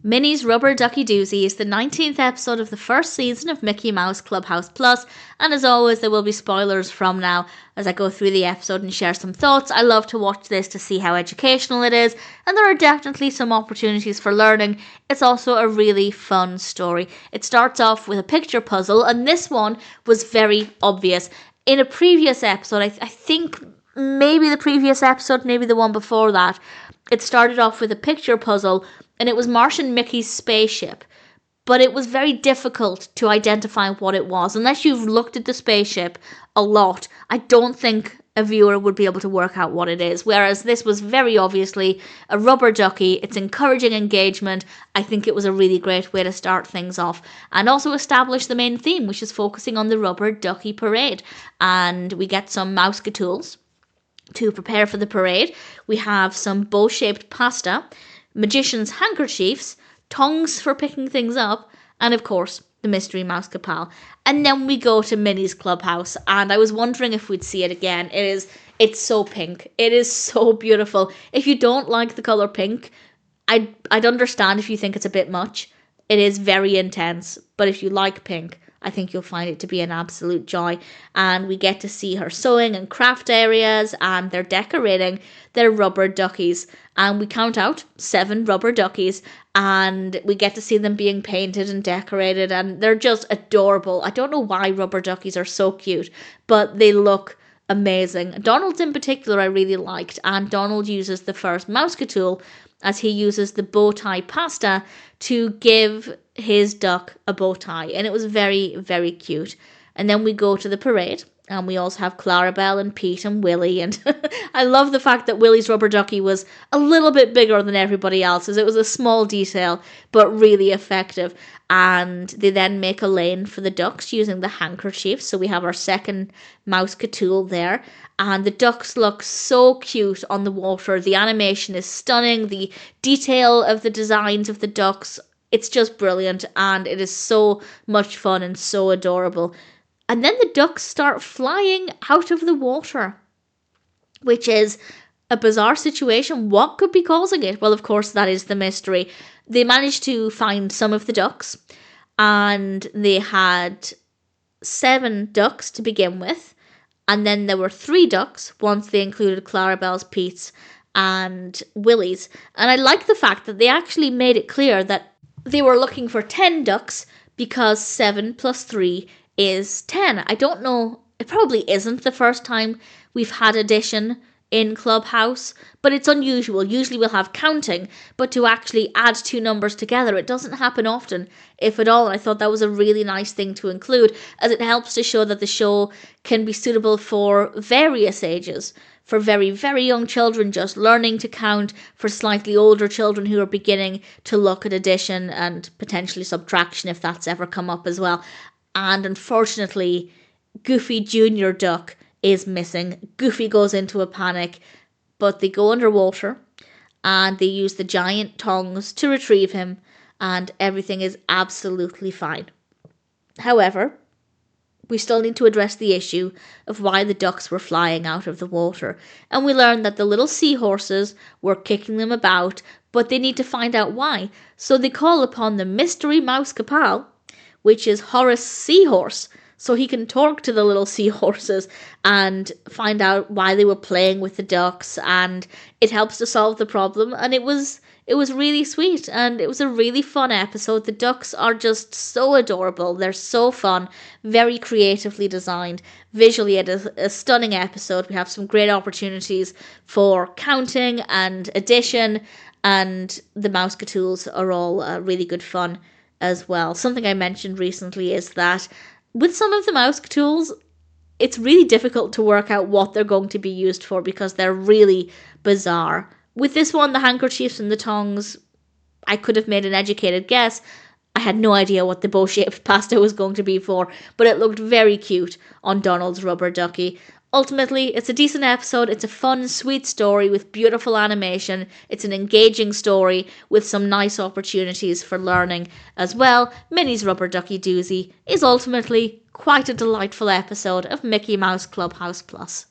Minnie's Rubber Ducky Doozy is the 19th episode of the first season of Mickey Mouse Clubhouse Plus, and as always there will be spoilers from now as I go through the episode and share some thoughts. I love to watch this to see how educational it is, and there are definitely some opportunities for learning. It's also a really fun story. It starts off with a picture puzzle, and this one was very obvious. In a previous episode, I think maybe the previous episode, maybe the one before that, it started off with a picture puzzle, and it was Martian Mickey's spaceship. But it was very difficult to identify what it was. Unless you've looked at the spaceship a lot, I don't think a viewer would be able to work out what it is. Whereas this was very obviously a rubber ducky. It's encouraging engagement. I think it was a really great way to start things off. And also establish the main theme, which is focusing on the rubber ducky parade. And we get some mouse tools to prepare for the parade. We have some bow-shaped pasta, magician's handkerchiefs, tongs for picking things up, and of course, the mystery mouse Powell. And then we go to Minnie's clubhouse, and I was wondering if we'd see it again. It's so pink. It is so beautiful. If you don't like the colour pink, I'd understand if you think it's a bit much. It is very intense, but if you like pink, I think you'll find it to be an absolute joy. And we get to see her sewing and craft areas, and they're decorating their rubber duckies. And we count out 7 rubber duckies, and we get to see them being painted and decorated, and they're just adorable. I don't know why rubber duckies are so cute, but they look amazing. Donald's in particular I really liked, and Donald uses the first mouse tool as he uses the bow tie pasta to give his duck a bow tie, and it was very, very cute. And then we go to the parade, and we also have Clarabelle and Pete and Willie, and I love the fact that Willie's rubber ducky was a little bit bigger than everybody else's. It was a small detail, but really effective. And they then make a lane for the ducks using the handkerchief. So we have our second mouse tool there. And the ducks look so cute on the water. The animation is stunning. The detail of the designs of the ducks, it's just brilliant. And it is so much fun and so adorable. And then the ducks start flying out of the water, which is a bizarre situation. What could be causing it? Well, of course, that is the mystery. They managed to find some of the ducks, and they had 7 ducks to begin with, and then there were 3 ducks once they included Clarabelle's, Pete's, and Willie's. And I like the fact that they actually made it clear that they were looking for 10 ducks because 7 plus 3 is 10. I don't know, it probably isn't the first time we've had addition in Clubhouse, but it's unusual. Usually we'll have counting, but to actually add 2 numbers together, it doesn't happen often, if at all. And I thought that was a really nice thing to include, as it helps to show that the show can be suitable for various ages, for very, very young children just learning to count, for slightly older children who are beginning to look at addition and potentially subtraction if that's ever come up as well. And unfortunately, Goofy Junior Duck is missing. Goofy goes into a panic, but they go underwater and they use the giant tongs to retrieve him, and everything is absolutely fine. However, we still need to address the issue of why the ducks were flying out of the water, and we learn that the little seahorses were kicking them about, but they need to find out why. So they call upon the mystery mouse Powell, which is Horace Seahorse, so he can talk to the little seahorses and find out why they were playing with the ducks, and it helps to solve the problem. And it was really sweet, and it was a really fun episode. The ducks are just so adorable. They're so fun, very creatively designed. Visually, it is a stunning episode. We have some great opportunities for counting and addition, and the mouse tools are all really good fun as well. Something I mentioned recently is that with some of the mouse tools, it's really difficult to work out what they're going to be used for because they're really bizarre. With this one, the handkerchiefs and the tongs, I could have made an educated guess. I had no idea what the bow-shaped pasta was going to be for, but it looked very cute on Donald's rubber ducky. Ultimately, it's a decent episode. It's a fun, sweet story with beautiful animation. It's an engaging story with some nice opportunities for learning as well. Minnie's Rubber Ducky Doozy is ultimately quite a delightful episode of Mickey Mouse Clubhouse Plus.